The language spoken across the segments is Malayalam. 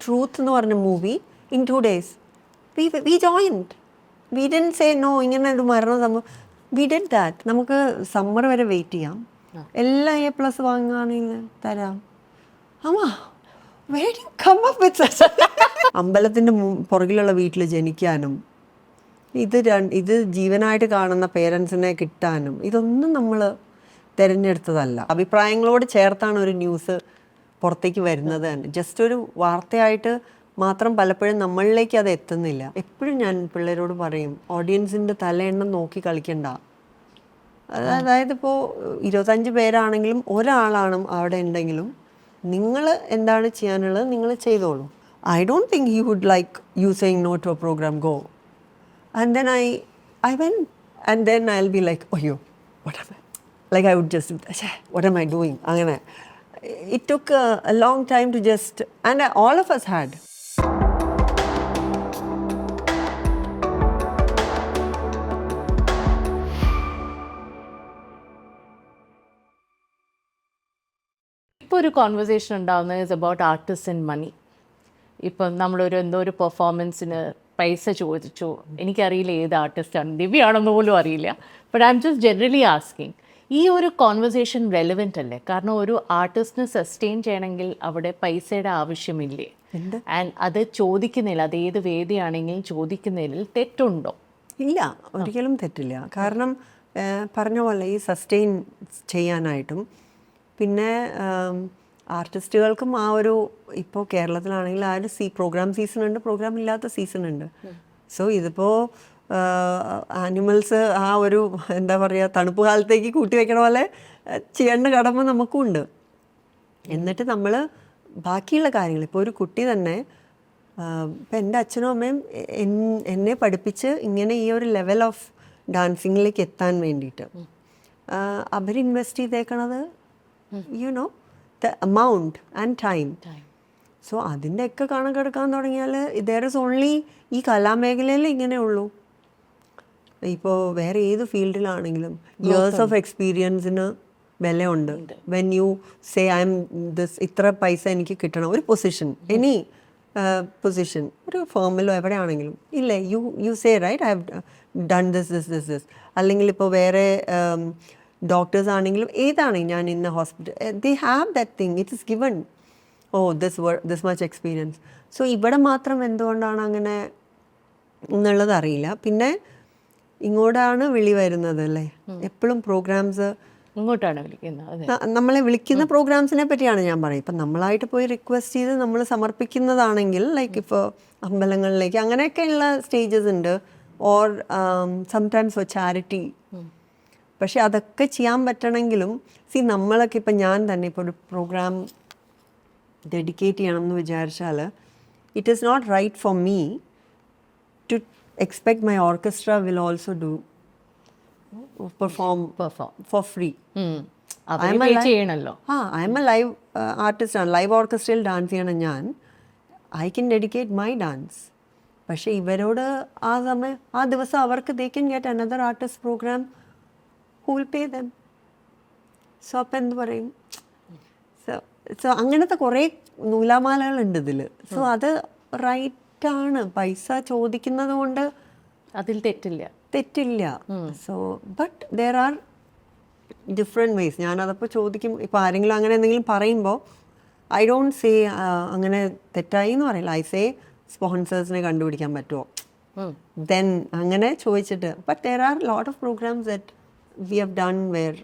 ട്രൂത്ത് എന്ന് പറഞ്ഞ movie in 2 days. We joined. We didn't say no, ഇങ്ങനെ ഒരു മരണം സംഭവം. We did that. നമുക്ക് സമ്മർ വരെ വെയിറ്റ് ചെയ്യാം, എല്ലാ A+ വാങ്ങുകയാണെങ്കിൽ തരാം. അമ്മ where do you come up with such അമ്പലത്തിൻ്റെ പുറകിലുള്ള വീട്ടിൽ ജനിക്കാനും ഇത് ജീവനായിട്ട് കാണുന്ന പേരൻസിനെ കിട്ടാനും ഇതൊന്നും നമ്മൾ തിരഞ്ഞെടുത്തതല്ല. അഭിപ്രായങ്ങളോട് ചേർത്താണ് ഒരു ന്യൂസ് പുറത്തേക്ക് വരുന്നത് തന്നെ. ജസ്റ്റ് ഒരു വാർത്തയായിട്ട് മാത്രം പലപ്പോഴും നമ്മളിലേക്ക് അത് എത്തുന്നില്ല. എപ്പോഴും ഞാൻ പിള്ളേരോട് പറയും, ഓഡിയൻസിൻ്റെ തലയെണ്ണം നോക്കി കളിക്കണ്ട. അതായത് ഇപ്പോൾ 25 പേരാണെങ്കിലും ഒരാളാണ് അവിടെ ഉണ്ടെങ്കിലും നിങ്ങൾ എന്താണ് ചെയ്യാനുള്ളത് നിങ്ങൾ ചെയ്തോളൂ. I don't think he would like you saying no to a program, go. And then I went, and then I'll be like, oh, what am I? Like I would just, what am I doing? Angane. It took a long time to just, and all of us had. ഇപ്പോൾ ഒരു കോൺവെർസേഷൻ ഉണ്ടാകുന്നത് is about artist and money. ഇപ്പം നമ്മളൊരു എന്തോ ഒരു പെർഫോമൻസിന് പൈസ ചോദിച്ചു, എനിക്കറിയില്ല ഏത് ആർട്ടിസ്റ്റാണ്, ദിവ്യാണെന്ന് പോലും അറിയില്ല. But I am just generally asking, ഈ ഒരു കോൺവെർസേഷൻ റെലവെൻ്റ് അല്ലേ? കാരണം ഒരു ആർട്ടിസ്റ്റിന് സസ്റ്റെയിൻ ചെയ്യണമെങ്കിൽ അവിടെ പൈസയുടെ ആവശ്യമില്ലേ? ആൻഡ് അത് ചോദിക്കുന്നില്ല, അത് ഏത് വേദിയാണെങ്കിലും ചോദിക്കുന്നതിൽ തെറ്റുണ്ടോ? ഇല്ല, ഒരിക്കലും തെറ്റില്ല. കാരണം പറഞ്ഞ പോലെ ഈ സസ്റ്റെയിൻ ചെയ്യാനായിട്ടും പിന്നെ ആർട്ടിസ്റ്റുകൾക്കും ആ ഒരു, ഇപ്പോൾ കേരളത്തിലാണെങ്കിൽ ആ ഒരു പ്രോഗ്രാം സീസൺ ഉണ്ട്, പ്രോഗ്രാം ഇല്ലാത്ത സീസൺ ഉണ്ട്. സോ ഇതിപ്പോൾ ആനിമൽസ് ആ ഒരു എന്താ പറയുക തണുപ്പ് കാലത്തേക്ക് കൂട്ടി വയ്ക്കണ പോലെ ചെയ്യേണ്ട കടമ നമുക്കും ഉണ്ട്. എന്നിട്ട് നമ്മൾ ബാക്കിയുള്ള കാര്യങ്ങൾ, ഇപ്പോൾ ഒരു കുട്ടി തന്നെ, ഇപ്പം എൻ്റെ അച്ഛനും അമ്മയും എന്നെ പഠിപ്പിച്ച് ഇങ്ങനെ ഈ ഒരു ലെവൽ ഓഫ് ഡാൻസിങ്ങിലേക്ക് എത്താൻ വേണ്ടിയിട്ട് അവർ ഇൻവെസ്റ്റ് ചെയ്തേക്കണത് you know the amount and time. So അതിൻ്റെയൊക്കെ കണക്കെടുക്കാൻ തുടങ്ങിയാൽ ദർ ഇസ് ഓൺലി ഈ കലാമേഖലയിൽ ഇങ്ങനെ ഉള്ളൂ. ഇപ്പോൾ വേറെ ഏത് ഫീൽഡിലാണെങ്കിലും ഇയേഴ്സ് ഓഫ് എക്സ്പീരിയൻസിന് വിലയുണ്ട്. When you say I M this, ഇത്ര പൈസ എനിക്ക് കിട്ടണം, ഒരു പൊസിഷൻ, എനി പൊസിഷൻ, ഒരു ഫേമിലോ എവിടെയാണെങ്കിലും ഇല്ലേ, you say right I have done this. അല്ലെങ്കിൽ ഇപ്പോൾ വേറെ ഡോക്ടേഴ്സ് ആണെങ്കിലും ഏതാണെങ്കിലും, ഞാൻ ഇന്ന hospital, they have that thing, it is given, oh this much experience. So ഇവിടെ മാത്രം എന്തുകൊണ്ടാണ് അങ്ങനെ എന്നുള്ളത് അറിയില്ല. പിന്നെ ഇങ്ങോട്ടാണ് വിളി വരുന്നത് അല്ലേ, എപ്പോഴും പ്രോഗ്രാംസ് ഇങ്ങോട്ടാണ് വിളിക്കുന്നത്. നമ്മളെ വിളിക്കുന്ന പ്രോഗ്രാംസിനെ പറ്റിയാണ് ഞാൻ പറയുന്നത്. ഇപ്പം നമ്മളായിട്ട് പോയി റിക്വസ്റ്റ് ചെയ്ത് നമ്മൾ സമർപ്പിക്കുന്നതാണെങ്കിൽ, ലൈക്ക് ഇപ്പോൾ അമ്പലങ്ങളിലേക്ക് അങ്ങനെയൊക്കെയുള്ള സ്റ്റേജസ് ഉണ്ട്, ഓർ സംടൈംസ് ഫോർ ചാരിറ്റി. പക്ഷെ അതൊക്കെ ചെയ്യാൻ പറ്റണമെങ്കിലും നമ്മളൊക്കെ ഇപ്പം ഞാൻ തന്നെ ഇപ്പോൾ ഒരു പ്രോഗ്രാം ഡെഡിക്കേറ്റ് ചെയ്യണം എന്ന് വിചാരിച്ചാൽ it is not right for me to expect my orchestra will also perform for free. I am a live artist, live orchestral dance ചെയ്യണം ഞാൻ. I can dedicate my dance. പക്ഷേ ഇവരോട് ആ ദിവസം അവർക്ക് they can get another artist program who will pay them. So അപ്പം എന്ത് പറയും? സോ അങ്ങനത്തെ കുറേ നൂലാമാലകളുണ്ട് ഇതിൽ. സോ അത് റൈറ്റ് ആണ്. പൈസ ചോദിക്കുന്നത് കൊണ്ട് അതിൽ തെറ്റില്ല. So but there are different ways. ഞാനതപ്പോൾ ചോദിക്കും, ഇപ്പോൾ ആരെങ്കിലും അങ്ങനെ എന്തെങ്കിലും പറയുമ്പോൾ ഐ ഡോണ്ട് സേ അങ്ങനെ തെറ്റായി എന്ന് പറയില്ല. ഐ സേ സ്പോൺസേഴ്സിനെ കണ്ടുപിടിക്കാൻ പറ്റുമോ, ദെൻ അങ്ങനെ ചോദിച്ചിട്ട്. But there are lot of programs that we have done where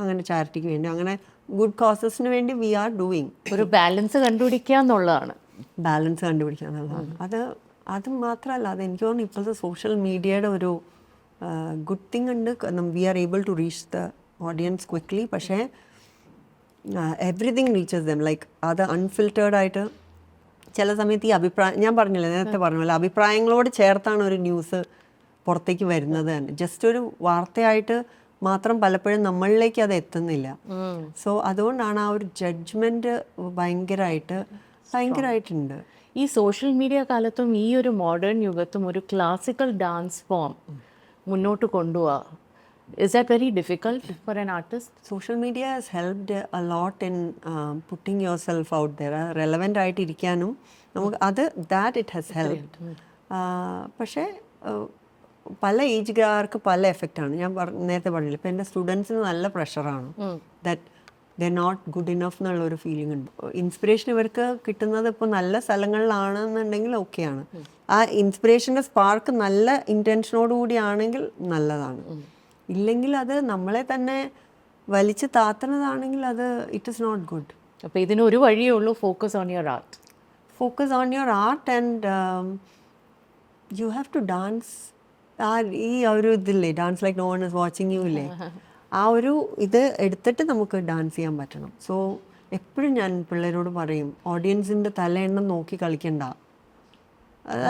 അങ്ങനെ ചാരിറ്റിക്ക് വേണ്ടി, അങ്ങനെ ഗുഡ് കോസസിന് വേണ്ടി വി ആർ ഡൂയിങ്. ഒരു ബാലൻസ് കണ്ടുപിടിക്കുക എന്നുള്ളതാണ്. ബാലൻസ് കണ്ടുപിടിക്കുക എന്നുള്ളതാണ്. അത് മാത്രമല്ല, അത് എനിക്ക് തോന്നുന്നു ഇപ്പോഴത്തെ സോഷ്യൽ മീഡിയയുടെ ഒരു ഗുഡ് തിങ് ഉണ്ട്. We are able to reach the audience quickly. പക്ഷേ എവറിതിങ് റീച്ചസ് ദം, ലൈക്ക് അത് അൺഫിൽറ്റേർഡായിട്ട് ചില സമയത്ത് ഈ ഞാൻ പറഞ്ഞില്ല, നേരത്തെ പറഞ്ഞല്ലോ, അഭിപ്രായങ്ങളോട് ചേർത്താണ് ഒരു ന്യൂസ് പുറത്തേക്ക് വരുന്നത് തന്നെ. ജസ്റ്റ് ഒരു വാർത്തയായിട്ട് മാത്രം പലപ്പോഴും നമ്മളിലേക്ക് അത് എത്തുന്നില്ല. സോ അതുകൊണ്ടാണ് ആ ഒരു ജഡ്ജ്മെൻറ്റ് ഭയങ്കരമായിട്ടുണ്ട്. ഈ സോഷ്യൽ മീഡിയ കാലത്തും ഈ ഒരു മോഡേൺ യുഗത്തും ഒരു ക്ലാസിക്കൽ ഡാൻസ് ഫോം മുന്നോട്ട് കൊണ്ടുപോവുക Is that very difficult for an artist? Social media has helped a lot in putting yourself out there relevant ആയിട്ട് ഇരിക്കാനും നമുക്ക് അത് ദാറ്റ് ഇറ്റ് ഹാസ് ഹെൽപ്ഡ്. പക്ഷേ പല ഏജുകാർക്ക് പല എഫക്റ്റാണ്. ഞാൻ നേരത്തെ പറഞ്ഞില്ല, ഇപ്പം എൻ്റെ സ്റ്റുഡൻസിന് നല്ല പ്രഷറാണ് that the not good enough എന്നുള്ളൊരു ഫീലിംഗ് ഉണ്ട്. ഇൻസ്പിറേഷൻ ഇവർക്ക് കിട്ടുന്നത് ഇപ്പോൾ നല്ല സ്ഥലങ്ങളിലാണെന്നുണ്ടെങ്കിൽ ഓക്കെയാണ്. ആ ഇൻസ്പിറേഷൻ്റെ സ്പാർക്ക് നല്ല ഇൻറ്റൻഷനോടുകൂടി ആണെങ്കിൽ നല്ലതാണ്. ഇല്ലെങ്കിൽ അത് നമ്മളെ തന്നെ വലിച്ച് താത്തണതാണെങ്കിൽ അത് ഇറ്റ് ഇസ് നോട്ട് ഗുഡ്. അപ്പോൾ ഇതിന് ഒരു വഴിയേ ഉള്ളൂ, focus on your art. Focus on your art and you have to dance. ഈ ഒരു ഇതില്ലേ, dance like no one is watching you ഇല്ലേ, ആ ഒരു ഇത് എടുത്തിട്ട് നമുക്ക് ഡാൻസ് ചെയ്യാൻ പറ്റണം. സോ എപ്പോഴും ഞാൻ പിള്ളേരോട് പറയും, ഓഡിയൻസിൻ്റെ തലയെണ്ണം നോക്കി കളിക്കണ്ട.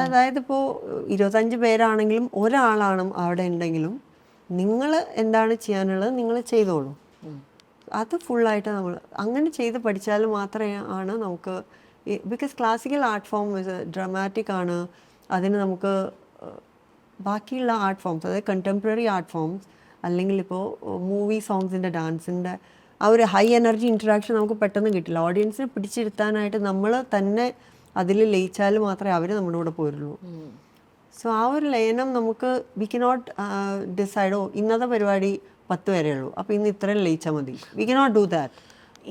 അതായത് ഇപ്പോൾ 25 പേരാണെങ്കിലും ഒരാളാണ് അവിടെ ഉണ്ടെങ്കിലും നിങ്ങൾ എന്താണ് ചെയ്യാനുള്ളത് നിങ്ങൾ ചെയ്തോളൂ. അത് ഫുള്ളായിട്ട് നമ്മൾ അങ്ങനെ ചെയ്ത് പഠിച്ചാൽ മാത്രമേ ആണ് നമുക്ക്, because classical art form dramatic ആണ്. അതിന് നമുക്ക് ബാക്കിയുള്ള ആർട്ട് ഫോംസ്, അതായത് കണ്ടംപററി ആർട്ട് ഫോംസ് അല്ലെങ്കിൽ ഇപ്പോൾ മൂവി സോങ്സിൻ്റെ ഡാൻസിൻ്റെ ആ ഒരു ഹൈ എനർജി ഇൻറ്ററാക്ഷൻ നമുക്ക് പെട്ടെന്ന് കിട്ടില്ല. ഓഡിയൻസിനെ പിടിച്ചിരുത്താനായിട്ട് നമ്മൾ തന്നെ അതിൽ ലയിച്ചാൽ മാത്രമേ അവർ നമ്മുടെ കൂടെ പോരുള്ളൂ. സോ ആ ഒരു ലയനം നമുക്ക് വി കനോട്ട് ഡിസൈഡ് ഇന്നത്തെ പരിപാടി 10 വരെ ഉള്ളൂ, അപ്പോൾ ഇന്ന് ഇത്രയും ലയിച്ചാൽ മതി. We cannot do that.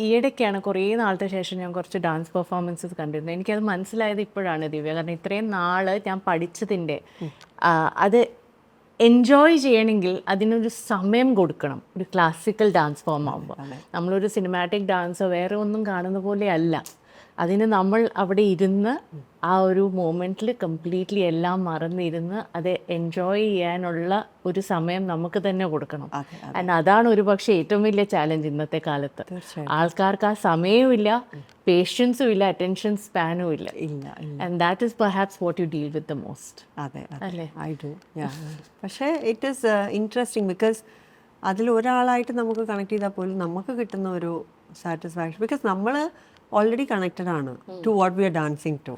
ഈയിടയ്ക്കാണ് കുറേ നാളത്തെ ശേഷം ഞാൻ കുറച്ച് ഡാൻസ് പെർഫോമൻസസ് കണ്ടിരുന്നത്. എനിക്കത് മനസ്സിലായത് ഇപ്പോഴാണ് ദിവ്യ. കാരണം ഇത്രയും നാൾ ഞാൻ പഠിച്ചതിൻ്റെ അത് എൻജോയ് ചെയ്യണമെങ്കിൽ അതിനൊരു സമയം കൊടുക്കണം. ഒരു ക്ലാസിക്കൽ ഡാൻസ് ഫോം ആകുമ്പോൾ നമ്മളൊരു സിനിമാറ്റിക് ഡാൻസോ വേറെ ഒന്നും കാണുന്ന പോലെ അല്ല. അതിന് നമ്മൾ അവിടെ ഇരുന്ന് ആ ഒരു മൊമെൻറ്റിൽ കംപ്ലീറ്റ്ലി എല്ലാം മറന്നിരുന്ന് അത് എൻജോയ് ചെയ്യാനുള്ള ഒരു സമയം നമുക്ക് തന്നെ കൊടുക്കണം. ആൻഡ് അതാണ് ഒരു പക്ഷേ ഏറ്റവും വലിയ ചാലഞ്ച് ഇന്നത്തെ കാലത്ത്. ആൾക്കാർക്ക് ആ സമയവും ഇല്ല, പേഷ്യൻസും ഇല്ല, അറ്റൻഷൻ സ്പാനും ഇല്ല. And that is perhaps what you deal with the most. അതെ അല്ലേ, ഐ ഡു. പക്ഷേ ഇറ്റ് ഈസ് ഇൻട്രസ്റ്റിംഗ് ബിക്കോസ് അതിൽ ഒരാളായിട്ട് നമുക്ക് കണക്ട് ചെയ്താൽ പോലും നമുക്ക് കിട്ടുന്ന ഒരു സാറ്റിസ്ഫാക്ഷൻ, ബിക്കോസ് നമ്മൾ ഓൾറെഡി കണക്റ്റഡ് ആണ് to what we are dancing to.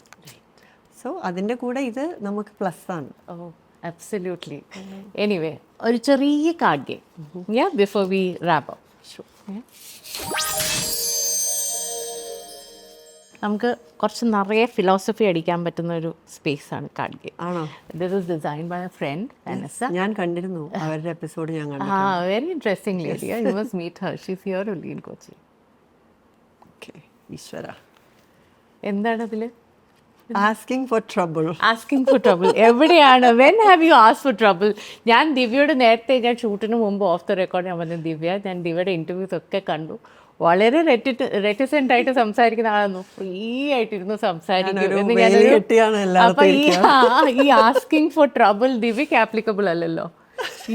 So അതിൻ്റെ കൂടെ ഇത് നമുക്ക് പ്ലസ് ആണ്. ഓ അബ്സല്യൂട്ട്ലി. എനിവേ, ഒരു ചെറിയ card game before we wrap up. നമുക്ക് കുറച്ച് നിറയെ ഫിലോസഫി അടിക്കാൻ പറ്റുന്ന ഒരു സ്പേസ് ആണ് കാർഡ് ഗെയിം. ആണോ? This is designed by a friend Anasa. ഞാൻ കണ്ടിരുന്നു അവരുടെ എപ്പിസോഡ്. ഞാൻ കണ്ടു. Very interesting lady. You must meet her. She is here only in Kochi. ഈശ്വര, എന്താണ് അതിൽ? Asking for trouble. Asking for trouble എവിടെയാണ്? When have you ask for trouble? ഞാൻ ദിവ്യയോട് നേരത്തെ, ഞാൻ ഷൂട്ടിന് മുമ്പ് ഓഫ് ദ റെക്കോർഡ് ഞാൻ പറഞ്ഞു, ദിവ്യ ഞാൻ ദിവ്യയുടെ ഇൻ്റർവ്യൂസ് ഒക്കെ കണ്ടു, വളരെ റെറ്റിസെൻ്റ് ആയിട്ട് സംസാരിക്കുന്ന ആളായിരുന്നു, ഫ്രീ ആയിട്ടിരുന്നു സംസാരിക്കും. അപ്പൊ ഈ ആസ്കിങ് ഫോർ ട്രബിൾ ദിവ്യക്ക് ആപ്ലിക്കബിൾ അല്ലല്ലോ.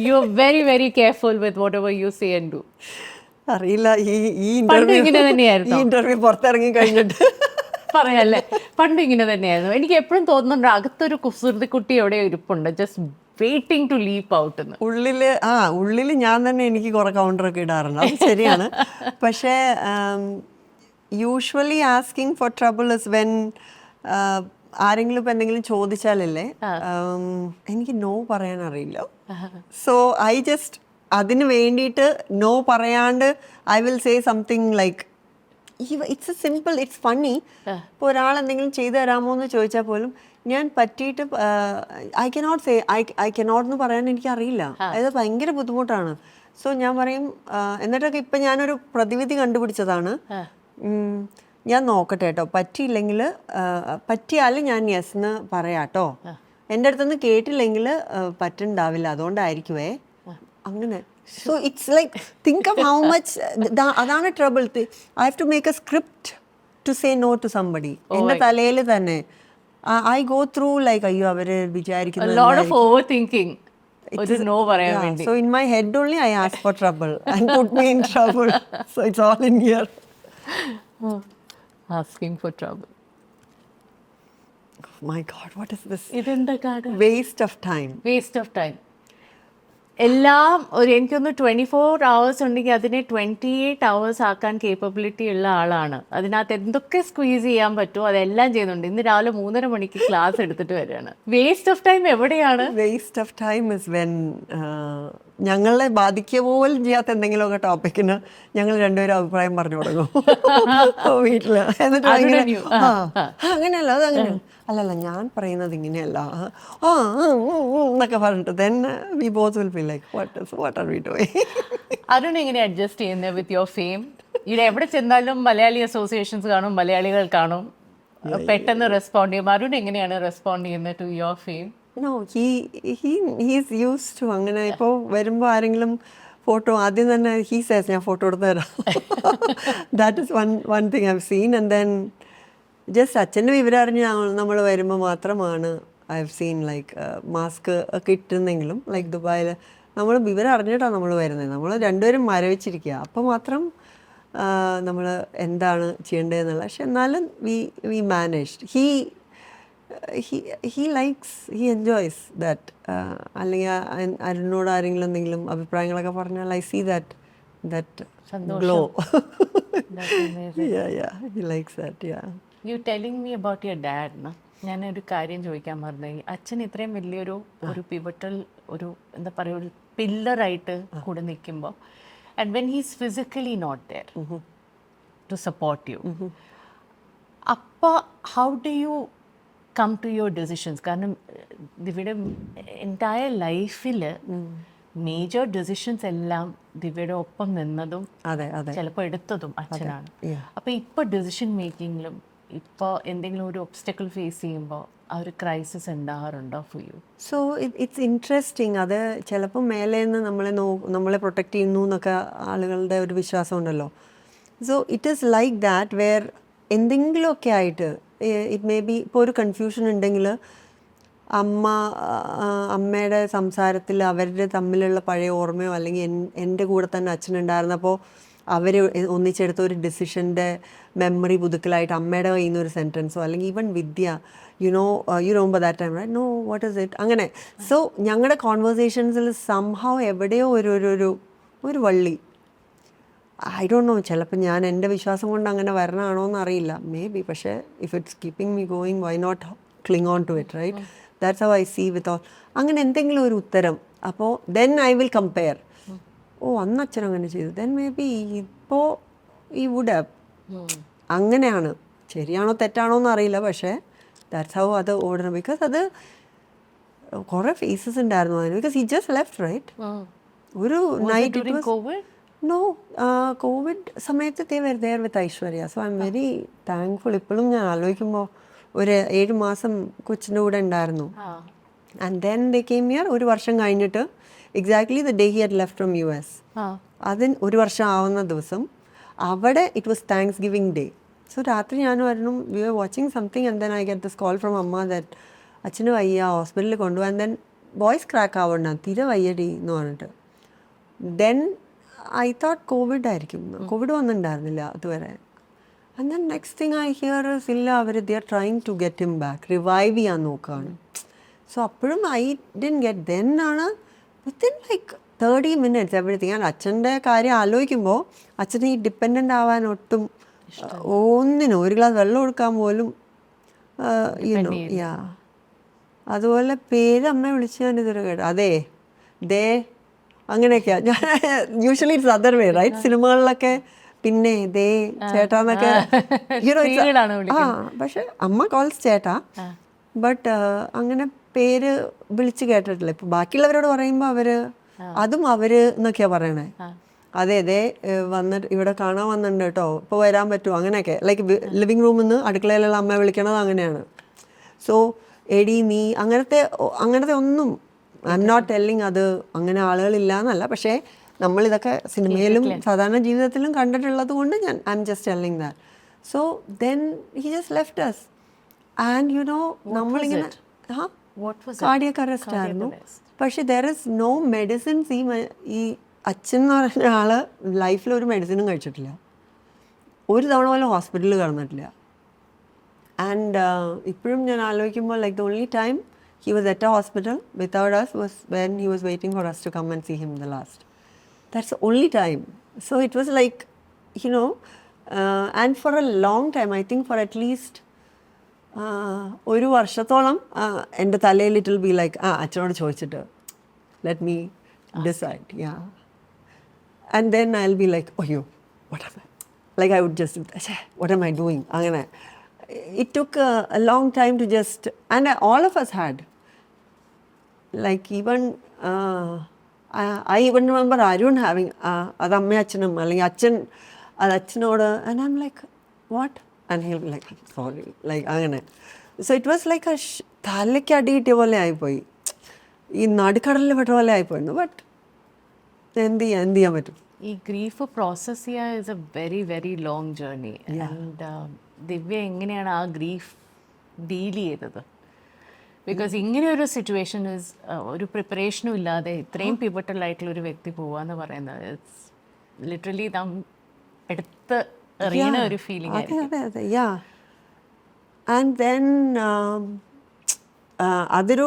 You are very very careful with what ever you say and do. അറിയില്ല, ഈ ഇങ്ങനെ തന്നെയായിരുന്നു. ഇന്റർവ്യൂ പുറത്തിറങ്ങി കഴിഞ്ഞിട്ട് പറയല്ലേ, പണ്ട് ഇങ്ങനെ തന്നെയായിരുന്നു. എനിക്ക് എപ്പോഴും തോന്നുന്നുണ്ട് അകത്തൊരു കുസൃതിക്കുട്ടി എവിടെ ഇരിപ്പുണ്ട്, just waiting to leap out എന്ന്. ഉള്ളിൽ ഞാൻ തന്നെ എനിക്ക് കുറെ കൗണ്ടറൊക്കെ ഇടാറുണ്ട്, അത് ശരിയാണ്. പക്ഷേ usually asking for trouble is when ആരെങ്കിലും ഇപ്പം എന്തെങ്കിലും ചോദിച്ചാലല്ലേ, എനിക്ക് നോ പറയാൻ അറിയില്ല. സോ ഐ ജസ്റ്റ് അതിന് വേണ്ടിയിട്ട് നോ പറയാണ്ട് I will say something like, it's A simple, it's funny. ഇപ്പോൾ ഒരാൾ എന്തെങ്കിലും ചെയ്തു തരാമോ എന്ന് ചോദിച്ചാൽ പോലും ഞാൻ പറ്റിയിട്ട് I cannot say I cannot എന്ന് പറയാൻ എനിക്കറിയില്ല. അതായത് ഭയങ്കര ബുദ്ധിമുട്ടാണ്. സോ ഞാൻ പറയും, എന്നിട്ടൊക്കെ ഇപ്പം ഞാനൊരു പ്രതിവിധി കണ്ടുപിടിച്ചതാണ്, ഞാൻ നോക്കട്ടെ കേട്ടോ, പറ്റിയില്ലെങ്കിൽ പറ്റിയാൽ ഞാൻ യെസ് എന്ന് പറയാം കേട്ടോ, എൻ്റെ അടുത്തുനിന്ന് കേട്ടില്ലെങ്കിൽ പറ്റുന്നുണ്ടാവില്ല, അതുകൊണ്ടായിരിക്കുവേ അങ്ങനെ. So it's like think of how much, അതാണ് trouble. I have to make a script to say no to somebody. എൻ്റെ തലയിൽ തന്നെ ഐ ഗോ ത്രൂ ലൈക്ക്, അയ്യോ അവര് വിചാരിക്കുന്നത്. So in my head only I ask for trouble and put me in trouble. So it's all in here. Asking for trouble. Oh my God, what is this? Idenda card. Waste of time. Waste of time. എല്ലാം ഒരു എനിക്കൊന്ന് 24 hours ഉണ്ടെങ്കിൽ അതിനെ 28 hours ആക്കാൻ കേപ്പബിലിറ്റി ഉള്ള ആളാണ്. അതിനകത്ത് എന്തൊക്കെ സ്ക്വീസ് ചെയ്യാൻ പറ്റുമോ അതെല്ലാം ചെയ്യുന്നുണ്ട്. ഇന്ന് രാവിലെ 3:30 മണിക്ക് ക്ലാസ് എടുത്തിട്ട് വരികയാണ്. വേസ്റ്റ് ഓഫ് ടൈം എവിടെയാണ്? Waste of time is when ഞങ്ങളെ ബാധിക്കുക പോലും ചെയ്യാത്ത എന്തെങ്കിലുമൊക്കെ ടോപ്പിക്കിന് ഞങ്ങൾ രണ്ടുപേരും അഭിപ്രായം പറഞ്ഞു തുടങ്ങും വീട്ടില്. എന്നിട്ട് ഭയങ്കര, അങ്ങനെയല്ല അതങ്ങനെ അല്ലല്ല ഞാൻ പറയുന്നത് ഇങ്ങനെയല്ല എന്നൊക്കെ പറഞ്ഞിട്ട് then we both will be like what are we doing. Arun എങ്ങനെ അഡ്ജസ്റ്റ് ചെയ്യുന്നത് വിത്ത് യുവർ ഫെയിം? ഇവിടെ എവിടെ ചെന്നാലും മലയാളി അസോസിയേഷൻസ് കാണും, മലയാളികൾ കാണും, പെട്ടെന്ന് റെസ്പോണ്ട് ചെയ്യും. അരുൺ എങ്ങനെയാണ് റെസ്പോണ്ട് ചെയ്യുന്നത് to your fame? No, he's used to അങ്ങനെ ഇപ്പോൾ വരുമ്പോൾ ആരെങ്കിലും ഫോട്ടോ ആദ്യം തന്നെ he says ഞാൻ ഫോട്ടോ എടുത്ത് തരാം. That is one thing I've seen. And then just അച്ഛൻ്റെ വിവരം അറിഞ്ഞ് നമ്മൾ വരുമ്പോൾ മാത്രമാണ് I've seen like മാസ്ക് ഒക്കെ ഇട്ടുന്നെങ്കിലും ലൈക്ക് ദുബായിൽ നമ്മൾ വിവരം അറിഞ്ഞിട്ടാണ് നമ്മൾ വരുന്നത്. നമ്മൾ രണ്ടുപേരും മരവിച്ചിരിക്കുക, അപ്പോൾ മാത്രം നമ്മൾ എന്താണ് ചെയ്യേണ്ടതെന്നുള്ള. പക്ഷെ എന്നാലും we managed. he enjoys that. അല്ലെങ്കിൽ അരുണിനോട് ആരെങ്കിലും എന്തെങ്കിലും അഭിപ്രായങ്ങളൊക്കെ പറഞ്ഞാൽ I see that glow. yeah he likes that. yeah. You telling me about your dad ന. ഞാനൊരു കാര്യം ചോദിക്കാൻ മറന്നു. അച്ഛൻ ഇത്രയും വലിയൊരു പിവറ്റൽ ഒരു എന്താ പറയുക ഒരു പില്ലറായിട്ട് കൂടെ നിൽക്കുമ്പോൾ and when he's physically not there to support you, അപ്പോൾ how do you come to your decisions? കാരണം ദിവ്യയുടെ എൻറ്റയർ ലൈഫിൽ മേജർ ഡെസിഷൻസ് എല്ലാം ദിവ്യയുടെ ഒപ്പം നിന്നതും ചിലപ്പോൾ എടുത്തതും അച്ഛനാണ്. അപ്പോൾ ഇപ്പോൾ ഡെസിഷൻ മേക്കിങ്ങിലും ഇപ്പോൾ എന്തെങ്കിലും ഒരു ഒബ്സ്റ്റക്കിൾ ഫേസ് ചെയ്യുമ്പോൾ ആ ഒരു ക്രൈസിസ് ഉണ്ടാകാറുണ്ടോ for you? So it's interesting. അത് ചിലപ്പോൾ മേലെ നിന്ന് നമ്മളെ പ്രൊട്ടക്റ്റ് ചെയ്യുന്നു എന്നൊക്കെ ആളുകളുടെ ഒരു വിശ്വാസം ഉണ്ടല്ലോ. So it is like that where എന്തെങ്കിലുമൊക്കെ ആയിട്ട് ഇറ്റ് മേ ബി ഇപ്പോൾ ഒരു കൺഫ്യൂഷൻ ഉണ്ടെങ്കിൽ അമ്മയുടെ സംസാരത്തിൽ അവരുടെ തമ്മിലുള്ള പഴയ ഓർമ്മയോ അല്ലെങ്കിൽ എൻ്റെ കൂടെ തന്നെ അച്ഛനുണ്ടായിരുന്നപ്പോൾ അവർ ഒന്നിച്ചെടുത്ത ഒരു ഡിസിഷൻ്റെ മെമ്മറി പുതുക്കലായിട്ട് അമ്മയുടെ കയ്യിൽ നിന്ന് ഒരു സെൻറ്റൻസോ അല്ലെങ്കിൽ even Vidya you remember that time right, no what is it, അങ്ങനെ. സോ ഞങ്ങളുടെ കോൺവെർസേഷൻസിൽ സംഹൗ എവിടെയോ ഒരു വള്ളി, ഐ ഡോണ്ട് നോ, ചിലപ്പോൾ ഞാൻ എൻ്റെ വിശ്വാസം കൊണ്ട് അങ്ങനെ വരണമാണോ എന്ന് അറിയില്ല, മേ ബി. പക്ഷേ if it's keeping me going why not cling on to it, right? That's how I see with all. അങ്ങനെ എന്തെങ്കിലും ഒരു ഉത്തരം. അപ്പോൾ ദെൻ ഐ വിൽ കമ്പയർ. അന്ന് അച്ഛൻ അങ്ങനെ ചെയ്തു, ദെൻ മേ ബി ഇപ്പോൾ ഈ വുഡ് ഹാവ്. അങ്ങനെയാണ്. ശരിയാണോ തെറ്റാണോ എന്ന് അറിയില്ല, പക്ഷേ ദാറ്റ്സ് ഹൗ അത് ഓടണം. ബിക്കോസ് അത് കുറേ ഫേസസ് ഉണ്ടായിരുന്നു അതിന്. Because he just left, right? ഒരു നൈറ്റ് കോവിഡ് സമയത്ത് they were there with Aishwarya. So I am very thankful. ഇപ്പോഴും ഞാൻ ആലോചിക്കുമ്പോൾ ഒരു 7 മാസം കൊച്ചിൻ്റെ കൂടെ ഉണ്ടായിരുന്നു. And then they came here. ഒരു വർഷം കഴിഞ്ഞിട്ട് exactly the day he had left from US. അതിന് ഒരു വർഷം ആവുന്ന ദിവസം അവിടെ it was thanksgiving day. So രാത്രി ഞാനും വരണം, we are watching something and then I get this call from അമ്മ ദാറ്റ് അച്ഛന് വയ്യ, ഹോസ്പിറ്റലിൽ കൊണ്ടുപോകാൻ. ദെൻ വോയിസ് ക്രാക്ക് ആവണ്ട, തീരെ വയ്യടി എന്ന് പറഞ്ഞിട്ട്. ദെൻ ഐ തോട്ട് കോവിഡ് ആയിരിക്കും. കോവിഡ് വന്നിട്ടുണ്ടായിരുന്നില്ല അതുവരെ. And then next thing I hear ഇല്ല, അവർ they are trying to get him back, revive ചെയ്യാൻ നോക്കുകയാണ്. സോ അപ്പോഴും ഐ ഡിൻ ഗെറ്റ്. ദെൻ ആണ് വിത്തിൻ ലൈക്ക് 30 minutes എവറിത്തിങ്. ഞാൻ അച്ഛൻ്റെ കാര്യം ആലോചിക്കുമ്പോൾ അച്ഛന് ഈ ഡിപ്പെൻഡൻ്റ് ആവാൻ ഒട്ടും ഒന്നിനും ഒരു ഗ്ലാസ് വെള്ളം കൊടുക്കാൻ പോലും യാ. അതുപോലെ പേര് അമ്മ വിളിച്ച് ഞാൻ ഇതുവരെ കേട്ടു. അതെ ദേ അങ്ങനെയൊക്കെയാണ്. ഞാൻ usually it's other way, right? സിനിമകളിലൊക്കെ പിന്നെ ദേ ചേട്ടാന്നൊക്കെ പക്ഷെ അമ്മ കോൾസ് ചേട്ടാ, ബട്ട് അങ്ങനെ പേര് വിളിച്ച് കേട്ടിട്ടില്ല. ഇപ്പം ബാക്കിയുള്ളവരോട് പറയുമ്പോൾ അതും എന്നൊക്കെയാണ് പറയണേ. അതെ വന്നിട്ട് ഇവിടെ കാണാൻ വന്നിട്ടുണ്ട് കേട്ടോ, ഇപ്പോൾ വരാൻ പറ്റുമോ, അങ്ങനെയൊക്കെ. ലൈക്ക് ലിവിങ് റൂമിൽ നിന്ന് അടുക്കളയിലുള്ള അമ്മ വിളിക്കണത് അങ്ങനെയാണ്. സോ എടി നീ അങ്ങനത്തെ ഒന്നും ഐ എം നോട്ട് ടെല്ലിങ് അത് അങ്ങനെ ആളുകളില്ല എന്നല്ല. പക്ഷേ നമ്മളിതൊക്കെ സിനിമയിലും സാധാരണ ജീവിതത്തിലും കണ്ടിട്ടുള്ളത് കൊണ്ട് I am just telling that. So then he just left us. And you know നമ്മളിങ്ങനെ കാർഡിയക് അറസ്റ്റ് ആയിരുന്നു. പക്ഷേ ദർ ഇസ് നോ മെഡിസിൻസ്. ഈ അച്ഛൻ എന്ന് പറയുന്ന ആൾ ലൈഫിൽ ഒരു മെഡിസിനും കഴിച്ചിട്ടില്ല, ഒരു തവണ പോലും ഹോസ്പിറ്റലിൽ കിടന്നിട്ടില്ല. ആൻഡ് ഇപ്പോഴും ഞാൻ ആലോചിക്കുമ്പോൾ like the only time he was at a hospital without us was when he was waiting for us to come and see him the last. That's the only time. So it was like, you know, and for a long time, I think for at least ഒരു വർഷത്തോളം എൻ്റെ തലയിൽ ഇറ്റ് വിൽ ബി ലൈക്ക് അച്ഛനോട് ചോദിച്ചിട്ട് let me decide yeah and then I will be like അയ്യോ what am like I would just what am I doing അങ്ങനെ it took a long time to just and all of us had like even I even remember Arun having അത് അമ്മയും അച്ഛനും അല്ലെങ്കിൽ അച്ഛൻ അത് അച്ഛനോട് and I'm like what and he'll be like I'm sorry like അങ്ങനെ so it was like a തലയ്ക്ക് അടി കിട്ടിയ പോലെ ആയിപ്പോയി ഈ നടുക്കടലിൽ പെട്ട പോലെ ആയിപ്പോയിരുന്നു ബട്ട് എന്ത് ചെയ്യാൻ പറ്റും ഈ ഗ്രീഫ് പ്രോസസ് ചെയ്യുക is a very very long journey and Divya എങ്ങനെയാണ് ആ ഗ്രീഫ് ഡീൽ ചെയ്തത് ബിക്കോസ് ഇങ്ങനെ ഒരു സിറ്റുവേഷൻ ഇസ് ഒരു പ്രിപ്പറേഷനും ഇല്ലാതെ ഇത്രയും പിവട്ടൽ ആയിട്ടുള്ള ഒരു വ്യക്തി പോവാന്ന് പറയുന്നത് ഇറ്റ്സ് ലിറ്ററലി എടുത്ത് എറിയണ ഒരു ഫീലിംഗ് ആയിരിക്കും അതെ യാ ആൻഡ് ദെൻ അതൊരു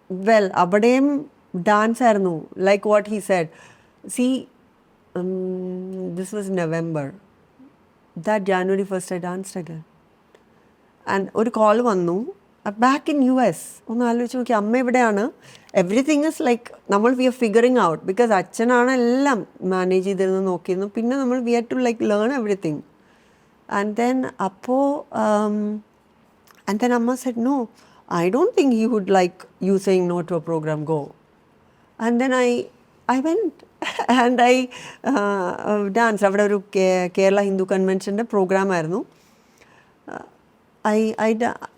വെൽ അവിടെയും ഡാൻസ് ആയിരുന്നു like what he said see this was November that January 1st I danced again and ഒരു കോൾ വന്നു ബാക്ക് ഇൻ US ഒന്ന് ആലോചിച്ച് നോക്കി അമ്മ എവിടെയാണ് എവറിത്തിങ് ഇസ് ലൈക്ക് നമ്മൾ we are figuring out because അച്ഛനാണ് എല്ലാം മാനേജ് ചെയ്തിരുന്നത് നോക്കിയിരുന്നു പിന്നെ നമ്മൾ we had to like learn everything and then അപ്പോൾ ആൻഡ് ദെൻ അമ്മ said no I don't think he would like you saying no to a program go and then I went and I danced. അവിടെ ഒരു കേരള ഹിന്ദു കൺവെൻഷൻ്റെ പ്രോഗ്രാം ആയിരുന്നു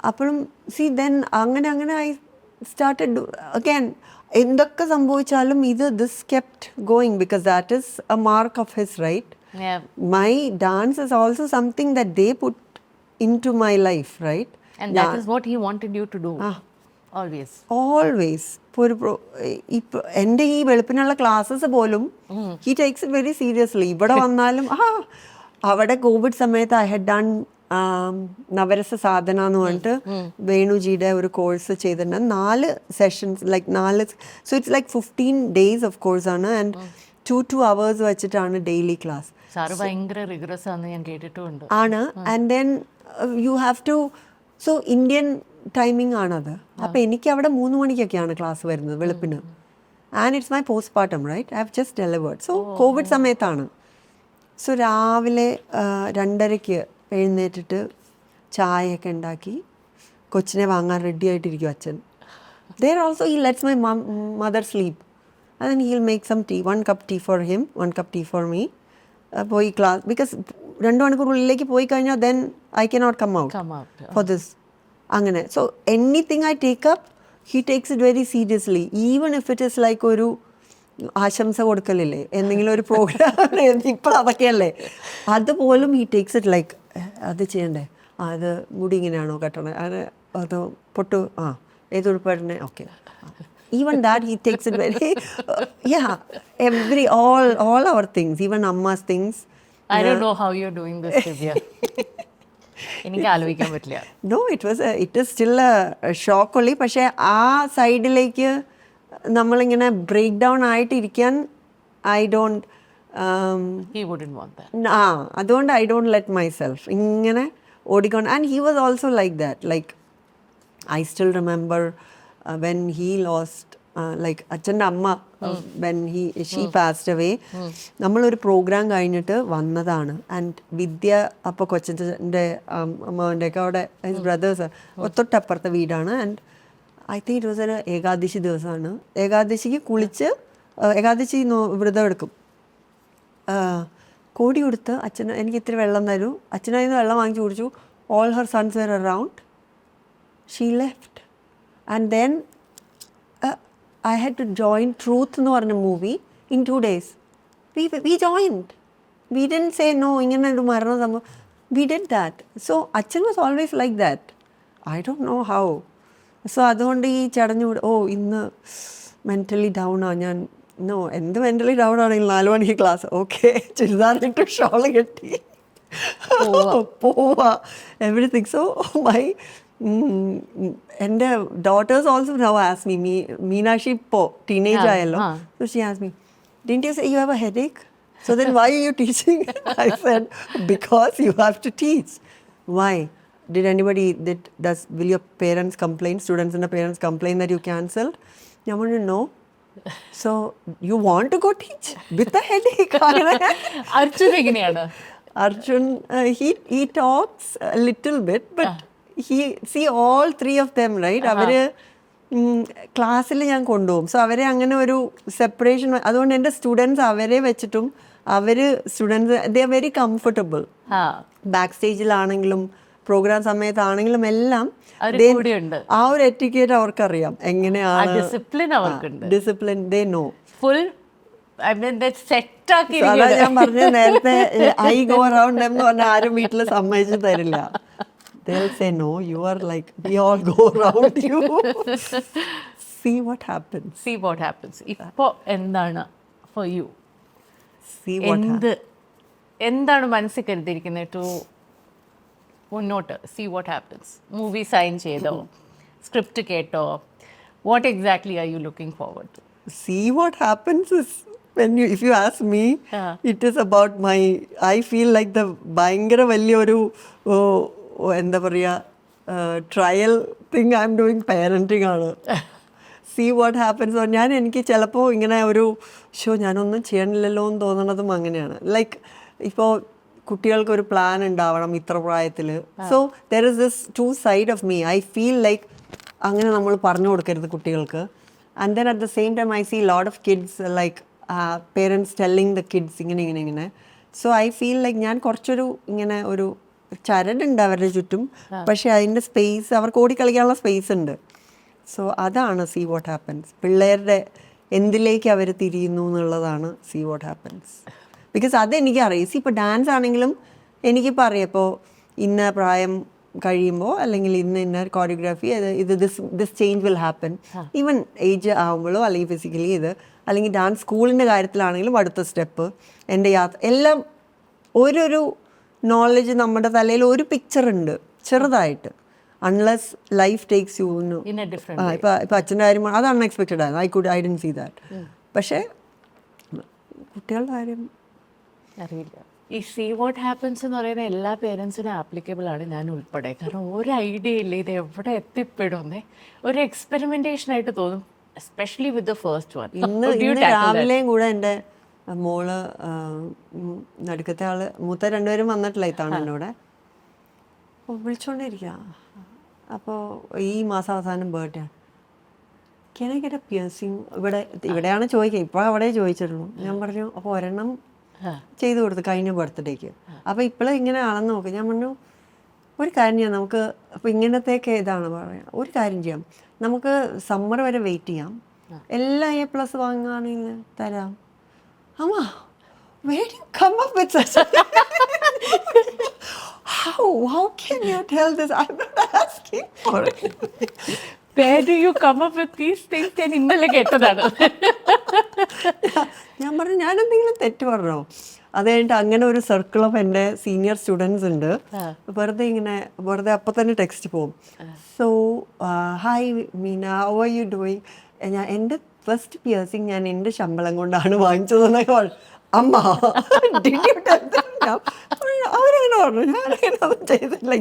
അപ്പോഴും സി ദെൻ അങ്ങനെ ഐ സ്റ്റാർട്ടഡ് അഗൈൻ എന്തൊക്കെ സംഭവിച്ചാലും this kept going because that is a mark of his right my dance is also something that they put into my life right and that is what he wanted you to do always ഇപ്പോൾ എൻ്റെ ഈ വെളുപ്പിനുള്ള ക്ലാസ്സസ് പോലും he takes it very seriously ഇവിടെ വന്നാലും അവിടെ കോവിഡ് സമയത്ത് I had done Navarasa Sadhana എന്ന് പറഞ്ഞിട്ട് വേണുജിയുടെ ഒരു കോഴ്സ് ചെയ്തിട്ടുണ്ട് 4 sessions like 4 so it's like 15 days of കോഴ്സാണ് ആൻഡ് 2 hours വെച്ചിട്ടാണ് ഡെയിലി ക്ലാസ് സാറ് ഭയങ്കര റിഗ്രസ് ആണെന്ന് ഞാൻ കേട്ടിട്ടുണ്ട് ആണ് and then you have to so Indian timing ആണത് അപ്പോൾ എനിക്ക് അവിടെ 3 മണിക്കൊക്കെയാണ് ക്ലാസ് വരുന്നത് വെളുപ്പിന് and it's my post partum right I have just delivered so Covid സമയത്താണ് സോ രാവിലെ 2:30 എഴുന്നേറ്റിട്ട് ചായയൊക്കെ ഉണ്ടാക്കി കൊച്ചിനെ വാങ്ങാൻ റെഡി ആയിട്ടിരിക്കും അച്ഛൻ there also he lets my mother sleep and then he will make some tea 1 cup tea for him 1 cup tea for me പോയി ക്ലാസ് ബിക്കോസ് 2 മണിക്കൂറുള്ളിലേക്ക് പോയി കഴിഞ്ഞാൽ then I cannot come out for this അങ്ങനെ so anything I take up he takes it very seriously even if it is like ഒരു ആശംസ കൊടുക്കലില്ലേ എന്തെങ്കിലും ഒരു പ്രോഗ്രാം ഇപ്പോൾ അതൊക്കെയല്ലേ അതുപോലും ഹി ടേക്സ് ഇറ്റ് ലൈക്ക് അത് ചെയ്യണ്ടേ അത് മുടി ഇങ്ങനെയാണോ കെട്ടണേ അത് പൊട്ടു ഏതുടുപ്പന്നെ okay even that he takes it very yeah every all our things even Amma's things I don't know how you're doing this, Divya. എനിക്ക് ആലോചിക്കാൻ പറ്റില്ല no it is still a shock ഉള്ളി പക്ഷേ ആ സൈഡിലേക്ക് നമ്മളിങ്ങനെ ബ്രേക്ക് ഡൗൺ ആയിട്ടിരിക്കാൻ I don't he wouldn't want that അതുകൊണ്ട് I don't let myself ഇങ്ങനെ ഓടിക്കൊണ്ട് and he was also like that like I still remember when he lost like അച്ഛൻ്റെ അമ്മ വെൻ ഷീ പാസ്ഡ് അവേ നമ്മളൊരു പ്രോഗ്രാം കഴിഞ്ഞിട്ട് വന്നതാണ് ആൻഡ് വിദ്യ അപ്പോൾ കൊച്ചൻ്റെ അമ്മേൻ്റെയൊക്കെ അവിടെ ബ്രദേഴ്സ് തൊട്ടപ്പുറത്തെ വീടാണ് and I think it was ഒരു ഏകാദശി ദിവസമാണ് ഏകാദശിക്ക് കുളിച്ച് ഏകാദശി വ്രതം എടുക്കും കോടി കൊടുത്ത് അച്ഛന് എനിക്ക് ഇത്തിരി വെള്ളം തരൂ അച്ഛനായി വെള്ളം വാങ്ങിച്ചു കുടിച്ചു all her sons were around she left and then I had to join Truth എന്ന് പറഞ്ഞ movie in 2 days. We joined. We didn't say no, ഇങ്ങനെ ഒരു മരണം സംഭവം. We did that. So അച്ഛൻ was always like that. I don't know how. So അതുകൊണ്ട് ഈ ചടഞ്ഞു ഇന്ന് മെൻ്റലി ഡൗൺ ആ ഞാൻ എന്ത് മെൻ്റലി ഡൗൺ ആണെങ്കിൽ 4 മണിക്ക് ക്ലാസ് ഓക്കെ ചുരിദാറിട്ട് ഷോള് കെട്ടി പോവാ എവറിത്തിങ് സോ എൻ്റെ daughters also now ask me, Meenakshi ഇപ്പോൾ teenage ആയല്ലോ, so she asked me, didn't you say you have a headache? So then why are you teaching? I said, because you have to teach. Why? Did anybody, will your parents complain, students and the parents complain that you cancelled? I want to know. So you want to go teach with a headache? Arjun എങ്ങനെയാണ്? Arjun, he talks a little bit, but see all three of them, right? അവര് ക്ലാസ്സിൽ ഞാൻ കൊണ്ടുപോകും. സോ അവരെ അങ്ങനെ ഒരു സെപ്പറേഷൻ, അതുകൊണ്ട് എൻ്റെ സ്റ്റുഡൻസ് അവരെ വെച്ചിട്ടും students they are very comfortable. Back സ്റ്റേജിലാണെങ്കിലും പ്രോഗ്രാം സമയത്താണെങ്കിലും എല്ലാം ആ ഒരു എറ്റിക്കേറ്റ് അവർക്കറിയാം എങ്ങനെയാണ്. ഡിസിപ്ലിൻ അവർക്കുണ്ട്. Discipline they know. Full set ആക്കി. അതാ ഞാൻ പറഞ്ഞ നേരത്തെ ഐ ഗോ അറൗണ്ട് എന്ന് പറഞ്ഞാൽ ആരും വീട്ടിൽ സമ്മതിച്ചു തരില്ല. They'll say, no, you are like, we all go around you. See what happens. See what happens. ഇപ്പോൾ എന്താണ് for you? See what happens. എന്താണ് മനസ്സിൽ കരുതിയിരിക്കുന്നത് ടു മുന്നോട്ട്? See what happens. Movie sign ചെയ്തോ, സ്ക്രിപ്റ്റ് കേട്ടോ, what exactly are you looking forward to? See what happens is, if you ask me, it is about I feel like the ഭയങ്കര വലിയൊരു എന്താ പറയുക trial thing I am doing parenting ആണ്. See what happens. എനിക്ക് ചിലപ്പോൾ ഇങ്ങനെ ഒരു ഞാനൊന്നും ചെയ്യണില്ലല്ലോ എന്ന് തോന്നണതും അങ്ങനെയാണ്. ലൈക്ക് ഇപ്പോൾ കുട്ടികൾക്കൊരു പ്ലാൻ ഉണ്ടാവണം ഇത്ര പ്രായത്തിൽ. So there is this two side of me. I feel like അങ്ങനെ നമ്മൾ പറഞ്ഞു കൊടുക്കരുത് കുട്ടികൾക്ക്. And then at the same time I see lot of kids like parents telling the kids ഇങ്ങനെ. സോ ഐ ഫീൽ ലൈക്ക് ഞാൻ കുറച്ചൊരു ഇങ്ങനെ ഒരു ചരടുണ്ട് അവരുടെ ചുറ്റും, പക്ഷെ അതിൻ്റെ സ്പേസ്, അവർക്ക് ഓടിക്കളിക്കാനുള്ള സ്പേസ് ഉണ്ട്. സോ അതാണ് സീ വാട്ട് ഹാപ്പൻസ്. പിള്ളേരുടെ എന്തിലേക്ക് അവർ തിരിയുന്നു എന്നുള്ളതാണ് സീ വാട്ട് ഹാപ്പൻസ്. ബിക്കോസ് അതെനിക്ക് അറിയാം. ഇപ്പോൾ ഡാൻസ് ആണെങ്കിലും എനിക്കിപ്പോൾ അറിയാം, ഇപ്പോൾ ഇന്ന പ്രായം കഴിയുമ്പോൾ അല്ലെങ്കിൽ ഇന്ന choreography this change will happen. Even age ആകുമ്പോഴോ അല്ലെങ്കിൽ ഫിസിക്കലി അല്ലെങ്കിൽ ഡാൻസ് സ്കൂളിൻ്റെ കാര്യത്തിലാണെങ്കിലും അടുത്ത സ്റ്റെപ്പ്, എൻ്റെ യാത്ര എല്ലാം ഓരോരു നോളജ് നമ്മുടെ തലയിൽ ഒരു പിക്ചർ ഉണ്ട് ചെറുതായിട്ട്. അൺലെസ് ലൈഫ് ടേക്സ് യു ഇപ്പം അച്ഛൻ്റെ കാര്യം അത് അൺഎക്സ്പെക്റ്റഡ് ആയിരുന്നു. I didn't see that. പക്ഷേ കുട്ടികളുടെ കാര്യം അറിയില്ല. ഈ സീ വാട്ട് ഹാപ്പൻസ് എന്ന് പറയുന്ന എല്ലാ പേരൻസിനും ആപ്ലിക്കബിൾ ആണ്, ഞാൻ ഉൾപ്പെടെ. കാരണം ഒരു ഐഡിയ ഇല്ല ഇത് എവിടെ എത്തിപ്പെടുന്നേ. ഒരു എക്സ്പെരിമെന്റേഷൻ ആയിട്ട് തോന്നും, especially with the first one. ഇന്ന് രാവിലെയും കൂടെ എൻ്റെ മോള് നടുക്കത്തെ ആള് മൂത്ത രണ്ടുപേരും വന്നിട്ടില്ല ഇത്തവണ എന്നോടെ വിളിച്ചോണ്ടിരിക്കുക. അപ്പോൾ ഈ മാസം അവസാനം ബർത്ത്ഡേ ആണ്. Can I get a piercing? ഇവിടെയാണ് ചോദിക്കുക, ഇപ്പോൾ അവിടെ ചോദിച്ചിട്ടുള്ളൂ. ഞാൻ പറഞ്ഞു അപ്പോൾ ഒരെണ്ണം ചെയ്തു കൊടുത്തു കഴിഞ്ഞ ബർത്ത്ഡേക്ക്. അപ്പോൾ ഇപ്പോഴും ഇങ്ങനെ അളന്ന് നോക്കും. ഞാൻ പറഞ്ഞു ഒരു കാര്യം ചെയ്യാം, നമുക്ക് അപ്പോൾ ഇങ്ങനത്തെയൊക്കെ ഇതാണ് പറയാം, ഒരു കാര്യം ചെയ്യാം, നമുക്ക് സമ്മർ വരെ വെയിറ്റ് ചെയ്യാം, എല്ലാ A+ വാങ്ങുകയാണെങ്കിൽ തരാം. അമ്മ, where do you come up with such a how can you tell this? I'm not asking for it. Where do you come up with these things? ഞാൻ ഇന്നലെ കേട്ടതാണ്. ഞാൻ പറഞ്ഞു ഞാൻ എന്തെങ്കിലും തെറ്റ് പറഞ്ഞോ? അത് കഴിഞ്ഞിട്ട് അങ്ങനെ ഒരു സർക്കിൾ ഓഫ് എൻ്റെ സീനിയർ സ്റ്റുഡൻസ് ഉണ്ട്. വെറുതെ അപ്പം തന്നെ ടെക്സ്റ്റ് പോകും. So hi Meena, how are you doing? എൻ്റെ ഫസ്റ്റ് പിയേഴ്സിങ് ഞാൻ എൻ്റെ ശമ്പളം കൊണ്ടാണ് വാങ്ങിച്ചതെന്നൊക്കെ. അമ്മ അവരങ്ങനെ പറഞ്ഞു, ഞാനങ്ങനെ ഒന്നും ചെയ്തില്ല.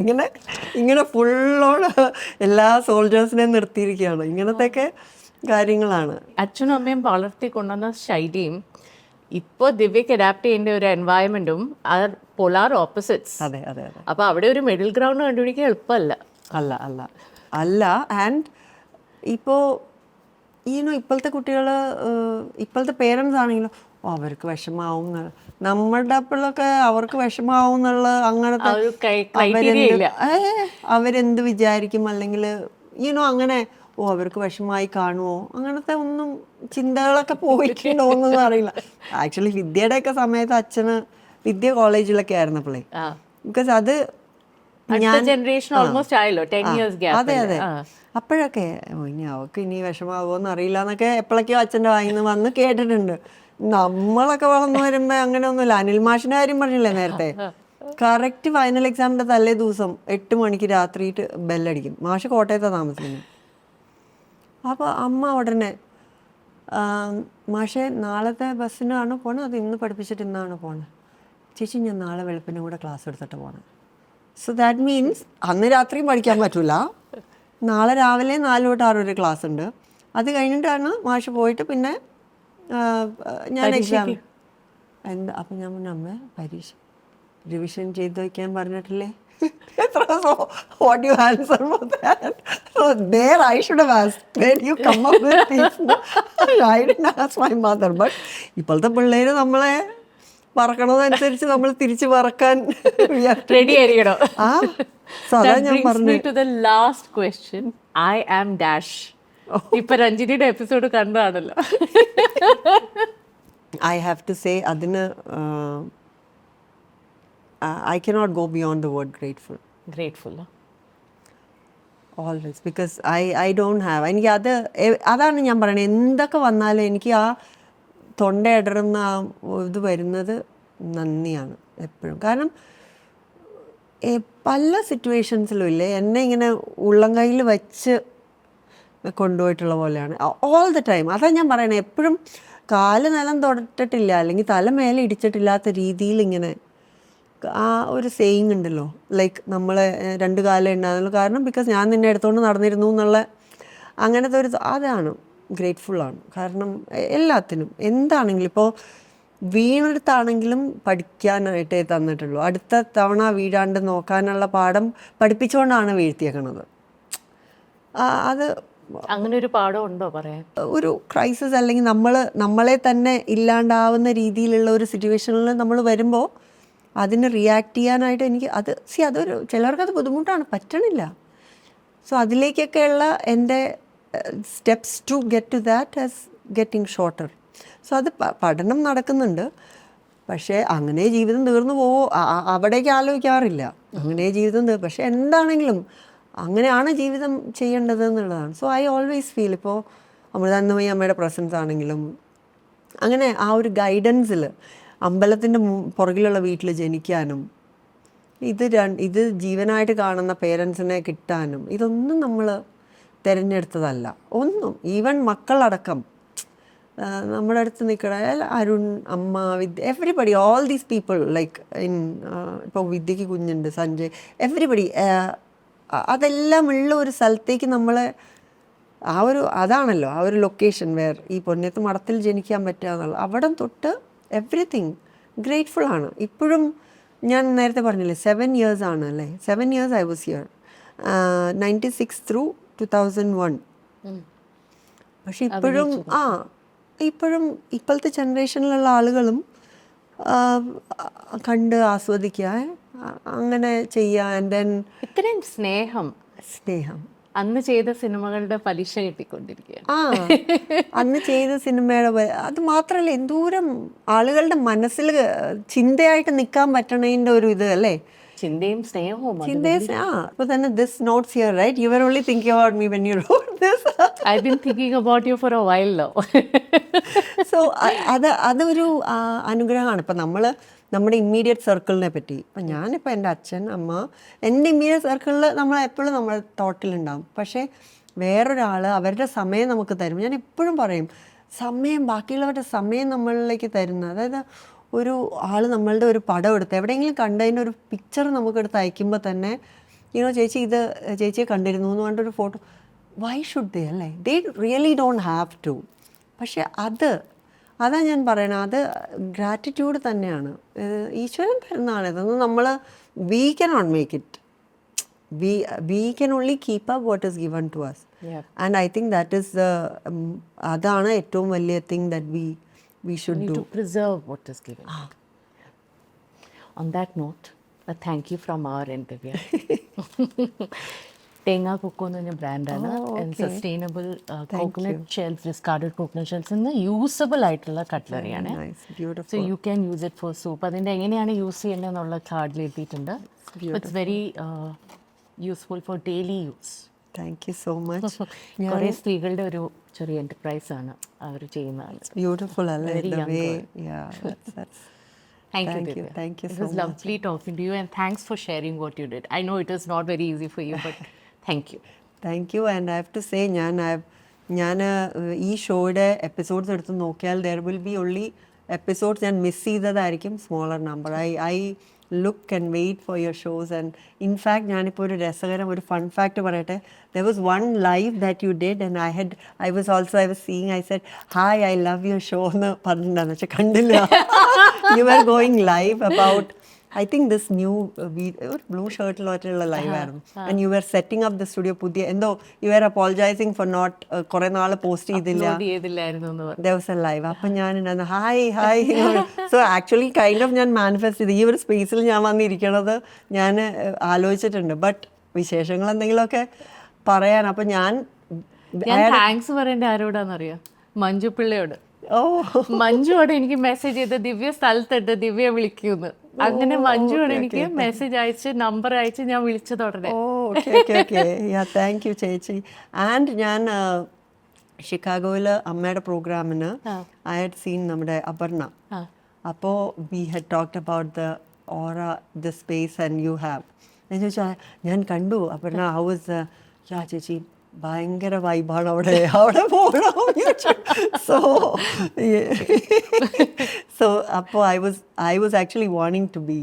ഇങ്ങനെ ഫുള്ളോട് എല്ലാ സോൾജേഴ്സിനെയും നിർത്തിയിരിക്കുകയാണ്. ഇങ്ങനത്തെയൊക്കെ കാര്യങ്ങളാണ്. അച്ഛനും അമ്മയും വളർത്തി കൊണ്ടുവന്ന ശൈലിയും ഇപ്പോൾ ദിവ്യക്ക് അഡാപ്റ്റ് ചെയ്യേണ്ട ഒരു എൻവയൺമെൻറ്റും ആർ പോളാർ ഓപ്പോസിറ്റ്സ്. അതെ അതെ അതെ. അപ്പോൾ അവിടെ ഒരു മിഡിൽ ഗ്രൗണ്ട് കണ്ടുപിടിക്കാൻ എളുപ്പമല്ല. അല്ല. ആൻഡ് ഇപ്പോൾ ഇപ്പോഴത്തെ കുട്ടികൾ, ഇപ്പോഴത്തെ പേരൻസ് ആണെങ്കിലും അവർക്ക് വിഷമാവും, നമ്മുടെ അപ്പോഴൊക്കെ അവർക്ക് വിഷമാവും എന്നുള്ള അങ്ങനത്തെ അവരെന്ത് വിചാരിക്കും, അല്ലെങ്കിൽ അങ്ങനെ അവർക്ക് വിഷമായി കാണുമോ, അങ്ങനത്തെ ഒന്നും ചിന്തകളൊക്കെ പോയിട്ടുണ്ടോ എന്നൊന്നും അറിയില്ല. ആക്ച്വലി വിദ്യയുടെയൊക്കെ സമയത്ത് അച്ഛന് വിദ്യ കോളേജിലൊക്കെ ആയിരുന്നപ്പോഴേ, ബിക്കോസ് അത് അതെ അതെ അപ്പോഴൊക്കെ ഇനി അവൾക്ക് ഇനി വിഷമാവുമോന്ന് അറിയില്ല എന്നൊക്കെ എപ്പോഴൊക്കെയോ അച്ഛൻ്റെ വായിൽ നിന്ന് വന്ന് കേട്ടിട്ടുണ്ട്. നമ്മളൊക്കെ വളർന്നു വരുമ്പോൾ അങ്ങനെ ഒന്നുമില്ല. അനിൽ മാഷിൻ്റെ കാര്യം പറഞ്ഞില്ലേ നേരത്തെ, കറക്റ്റ് ഫൈനൽ എക്സാമിൻ്റെ തലേ ദിവസം 8 മണിക്ക് രാത്രിയിട്ട് ബെല്ലടിക്കും. മാഷ് കോട്ടയത്താണ് താമസിക്കുന്നത്. അപ്പോൾ അമ്മ ഉടനെ മാഷെ നാളത്തെ ബസ്സിനാണ് പോണത്, അത് ഇന്ന് പഠിപ്പിച്ചിട്ട് ഇന്നാണ് പോണത്. ചേച്ചി ഞാൻ നാളെ വെളുപ്പിനും കൂടെ ക്ലാസ് എടുത്തിട്ട് പോകണം. സോ ദാറ്റ് മീൻസ് അന്ന് രാത്രിയും പഠിക്കാൻ പറ്റില്ല. നാളെ രാവിലെ 4 തൊട്ട് 6 വരെ ക്ലാസ് ഉണ്ട്. അത് കഴിഞ്ഞിട്ടാണ് മാഷ് പോയിട്ട് പിന്നെ ഞാൻ എക്സാം എന്താ. അപ്പം ഞാൻ പറഞ്ഞു അമ്മ പരീക്ഷ റിവിഷൻ ചെയ്ത് വയ്ക്കാൻ പറഞ്ഞിട്ടില്ലേ? What you answer for that? So there I should have asked. When you come up with things, I didn't ask my mother. But ഇപ്പോഴത്തെ പിള്ളേര് നമ്മളെ പറക്കണതനുസരിച്ച് നമ്മൾ തിരിച്ച് പറക്കാൻ റെഡി ആയിരിക്കണോ? സോ അതാ ഞാൻ പറഞ്ഞു. To the last question, I am dash. ഇപ്പൊ രഞ്ജിനിയുടെ എപ്പിസോഡ് കണ്ടതാണല്ലോ. I have to say അതിന് I cannot go beyond the word grateful. Grateful. Always because I don't have. എനിക്ക് അതാണ് ഞാൻ പറയണത്. എന്തൊക്കെ വന്നാലും എനിക്ക് ആ തൊണ്ടയിടറുന്ന ആ ഇത് വരുന്നത് നന്ദിയാണ് എപ്പോഴും. കാരണം പല സിറ്റുവേഷൻസിലും ഇല്ലേ എന്നെ ഇങ്ങനെ ഉള്ളം കയ്യിൽ വെച്ച് കൊണ്ടുപോയിട്ടുള്ള പോലെയാണ് ഓൾ ദ ടൈം. അതാ ഞാൻ പറയണത്. എപ്പോഴും കാല് നിലം തൊട്ടിട്ടില്ല അല്ലെങ്കിൽ തല മേലെ ഇടിച്ചിട്ടില്ലാത്ത രീതിയിൽ ഇങ്ങനെ ആ ഒരു സെയിങ് ഉണ്ടല്ലോ, ലൈക്ക് നമ്മളെ 2 കാലം ഉണ്ടാകുന്നുള്ളൂ. കാരണം ബിക്കോസ് ഞാൻ നിന്നെ എടുത്തുകൊണ്ട് നടന്നിരുന്നു എന്നുള്ള അങ്ങനത്തെ ഒരു അതാണ് ഗ്രേറ്റ്ഫുള്ളാണ്. കാരണം എല്ലാത്തിനും എന്താണെങ്കിലും ഇപ്പോൾ വീണെടുത്താണെങ്കിലും പഠിക്കാനായിട്ടേ തന്നിട്ടുള്ളൂ. അടുത്ത തവണ വീഴാണ്ട് നോക്കാനുള്ള പാഠം പഠിപ്പിച്ചുകൊണ്ടാണ് വീഴ്ത്തിയേക്കണത്. അത് അങ്ങനെ ഒരു പാഠം ഉണ്ടോ പറയാൻ? ഒരു ക്രൈസിസ് അല്ലെങ്കിൽ നമ്മളെ തന്നെ ഇല്ലാണ്ടാവുന്ന രീതിയിലുള്ള ഒരു സിറ്റുവേഷനിൽ നമ്മൾ വരുമ്പോൾ അതിന് റിയാക്ട് ചെയ്യാനായിട്ട് എനിക്ക് അതൊരു ചിലർക്കത് ബുദ്ധിമുട്ടാണ്, പറ്റണില്ല. സോ അതിലേക്കൊക്കെയുള്ള എൻ്റെ steps to get to that as getting shorter. So അത് പഠനം നടക്കുന്നുണ്ട്. പക്ഷേ അങ്ങനെ ജീവിതം തീർന്നു പോവോ അവിടേക്ക് ആലോചിക്കാറില്ല. അങ്ങനെ ജീവിതം പക്ഷേ എന്താണെങ്കിലും അങ്ങനെയാണ് ജീവിതം ചെയ്യേണ്ടത് എന്നുള്ളതാണ്. സോ ഐ ഓൾവേസ് ഫീൽ ഇപ്പോൾ അമൃതാനന്ദമയി അമ്മയുടെ പ്രസൻസ് ആണെങ്കിലും അങ്ങനെ ആ ഒരു ഗൈഡൻസിൽ അമ്പലത്തിൻ്റെ പുറകിലുള്ള വീട്ടിൽ ജനിക്കാനും ഇത് ജീവനായിട്ട് കാണുന്ന പേരൻസിനെ കിട്ടാനും ഇതൊന്നും നമ്മൾ തിരഞ്ഞെടുത്തതല്ല ഒന്നും. ഈവൻ മക്കളടക്കം നമ്മുടെ അടുത്ത് നിൽക്കണ അരുൺ, അമ്മ, Vidya, everybody, all these people like ഇപ്പോൾ വിദ്യയ്ക്ക് കുഞ്ഞുണ്ട്, സഞ്ജയ്, എവറിബഡി അതെല്ലാം ഉള്ള ഒരു സ്ഥലത്തേക്ക് നമ്മളെ അതാണല്ലോ ആ ഒരു ലൊക്കേഷൻ വേർ ഈ പൊന്നത്ത് മഠത്തിൽ ജനിക്കാൻ പറ്റുക എന്നുള്ളത്. അവിടം തൊട്ട് എവറിത്തിങ് ഗ്രേറ്റ്ഫുള്ളാണ്. ഇപ്പോഴും ഞാൻ നേരത്തെ പറഞ്ഞില്ലേ 7 years ആണ് അല്ലേ, 7 years I was here, 96 through 2001. പക്ഷെ ഇപ്പോഴും ഇപ്പോഴത്തെ ജനറേഷനിലുള്ള ആളുകളും കണ്ട് ആസ്വദിക്കുക, അങ്ങനെ ചെയ്യുക. ആൻഡ് ദെൻ ഇത്രയും സ്നേഹം അന്ന് ചെയ്ത സിനിമകളുടെ പലിശ കിട്ടിക്കൊണ്ടിരിക്കുക. അന്ന് ചെയ്ത സിനിമയുടെ അത് മാത്രമല്ല എന്തോരം ആളുകളുടെ മനസ്സിൽ ചിന്തയായിട്ട് നിൽക്കാൻ പറ്റണതിൻ്റെ ഒരു ഇത് അല്ലേ, ചിന്തയും സ്നേഹവും. അപ്പോൾ തന്നെ this notes here, right? You were only thinking about me when you wrote this. I've been thinking about you for a while now. So അതൊരു അനുഗ്രഹമാണ്. ഇപ്പം നമ്മുടെ ഇമ്മീഡിയറ്റ് സർക്കിളിനെ പറ്റി ഇപ്പം ഞാനിപ്പോൾ എൻ്റെ അച്ഛൻ, അമ്മ, എൻ്റെ ഇമ്മീഡിയറ്റ് സർക്കിളിൽ നമ്മളെപ്പോഴും നമ്മുടെ തോട്ടിലുണ്ടാവും. പക്ഷേ വേറൊരാൾ അവരുടെ സമയം നമുക്ക് തരും. ഞാൻ എപ്പോഴും പറയും ബാക്കിയുള്ളവരുടെ സമയം നമ്മളിലേക്ക് തരുന്ന, അതായത് ഒരു ആൾ നമ്മളുടെ ഒരു പടം എടുത്ത് എവിടെയെങ്കിലും കണ്ടതിൻ്റെ ഒരു പിക്ചർ നമുക്കെടുത്ത് അയക്കുമ്പോൾ തന്നെ ചേച്ചിയെ കണ്ടിരുന്നു എന്ന് പറഞ്ഞിട്ടൊരു ഫോട്ടോ, വൈ ഷുഡ് ദേ അല്ലേ, they really don't have to. പക്ഷെ അതാ ഞാൻ പറയണത്, അത് ഗ്രാറ്റിറ്റ്യൂഡ് തന്നെയാണ്. ഈശ്വരൻ തരുന്നതാണ്. ഇതൊന്നും നമ്മൾ we cannot make it. We can only keep up what is given to us. Yeah. And I think that is അതാണ് ഏറ്റവും വലിയ thing that we should do. To preserve what is given. On that note, a thank you from our end, Divya. Thenga coco എന്ന് പറഞ്ഞ ബ്രാൻഡാണ്. Sustainable coconut shells, discarded coconut shells എന്ന് യൂസബിൾ ആയിട്ടുള്ള കട്ട്ലറിയാണ്. So you can use it for soup. അതിൻ്റെ എങ്ങനെയാണ് യൂസ് ചെയ്യേണ്ടത് എന്നുള്ള കാർഡിൽ എഴുതിയിട്ടുണ്ട്. It's very useful for daily use. Thank you so much. കുറേ സ്ത്രീകളുടെ ഒരു ചെറിയ എന്റർപ്രൈസ് ആണ് അവർ ചെയ്യുന്നതാണ്. ബ്യൂട്ടിഫുൾ അല്ലേ? Thank you, Thank you. Divya. Thank you It so was lovely talking to you, and thanks for sharing what you did. I know it is not very easy for you, but thank you. Thank you. And I have to say ഞാൻ ഈ ഷോയുടെ എപ്പിസോഡ്സ് എടുത്ത് നോക്കിയാൽ there will be only episodes ഞാൻ മിസ് ചെയ്തതായിരിക്കും smaller number. I look and wait for your shows. And in fact ഞാനിപ്പോൾ ഒരു രസകരം ഒരു ഫൺ ഫാക്ട് പറയട്ടെ. There was one live that you did and I was seeing. I said hi, I love your show എന്ന് പറഞ്ഞിട്ടുണ്ടായിരുന്നു, പക്ഷെ കണ്ടില്ല. You are going live about I think this new blue shirt lottilla live ആയിരുന്നു. And you were setting up the studio പുതിയ എന്തോ you were apologizing for not കുറേ നാൾ പോസ്റ്റ് ചെയ്തില്ല. Upload ചെയ്തില്ലായിരുന്നു എന്ന് പറഞ്ഞു. There was a live. അപ്പം ഞാൻ hi so actually kind of ഞാൻ മാനിഫെസ്റ്റ് ചെയ്ത് ഈ ഒരു സ്പേസിൽ ഞാൻ വന്നിരിക്കണത് ഞാൻ ആലോചിച്ചിട്ടുണ്ട്. ബട്ട് വിശേഷങ്ങൾ എന്തെങ്കിലുമൊക്കെ പറയാൻ അപ്പം ഞാൻ താങ്ക്സ് പറയേണ്ട ആരോടാന്നറിയാം? മഞ്ജു പിള്ളയോട്. ഓ മഞ്ജുവാണ് എനിക്ക് മെസ്സേജ് ചെയ്ത് ദിവ്യ സ്ഥലത്തുണ്ട്, ദിവ്യ വിളിക്കൂന്ന്. അങ്ങനെ മഞ്ജുവാണ് എനിക്ക് മെസ്സേജ് അയച്ച് നമ്പർ അയച്ച് ഞാൻ വിളിച്ചത് ഉടനെ. താങ്ക് യു ചേച്ചി. ആൻഡ് ഞാൻ ഷിക്കാഗോയിൽ അമ്മയുടെ പ്രോഗ്രാമിന് ഐ ഹാഡ് സീൻ നമ്മുടെ അപർണ. അപ്പോൾ we had talked about the aura the space and you have. ഞാൻ ചോദിച്ചാൽ ഞാൻ കണ്ടു അപർണ ഹൗസ്. ചേച്ചി ഭയങ്കര വൈബാണ് അവിടെ പോകണം. സോ അപ്പോൾ I was actually wanting to be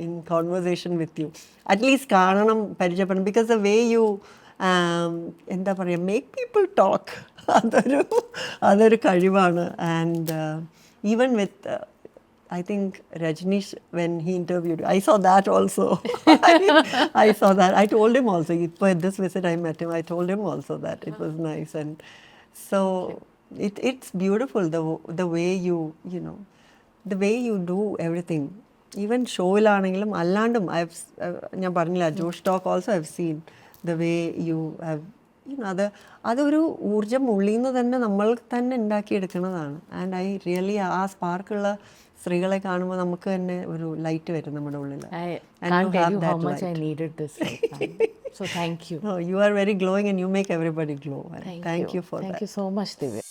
in conversation with you. At least കാണണം, പരിചയപ്പെടണം. ബിക്കോസ് ദ വേ യു എന്താ പറയുക, മേക്ക് പീപ്പിൾ ടോക്ക്, അതൊരു കഴിവാണ്. And even with I think Rajneesh, when he interviewed you, I saw that also. I saw that. I told him also. For this visit, I met him. I told him also that it was nice, and so it's beautiful the way the way you do everything. Even ഷോയിലാണെങ്കിലും അല്ലാണ്ടും ഞാൻ പറഞ്ഞില്ല, Josh talk also I have seen the way you have അതൊരു ഊർജം ഉള്ളിൽ നിന്ന് തന്നെ നമ്മൾ തന്നെ ഉണ്ടാക്കിയെടുക്കുന്നതാണ്. ആൻഡ് ഐ റിയലി ആ സ്പാർക്കുള്ള സ്ത്രീകളെ കാണുമ്പോൾ നമുക്ക് തന്നെ ഒരു ലൈറ്റ് വരും നമ്മുടെ ഉള്ളിൽ. So thank you. You are very glowing and you make everybody glow. Thank you for that. Thank you so much, Divya.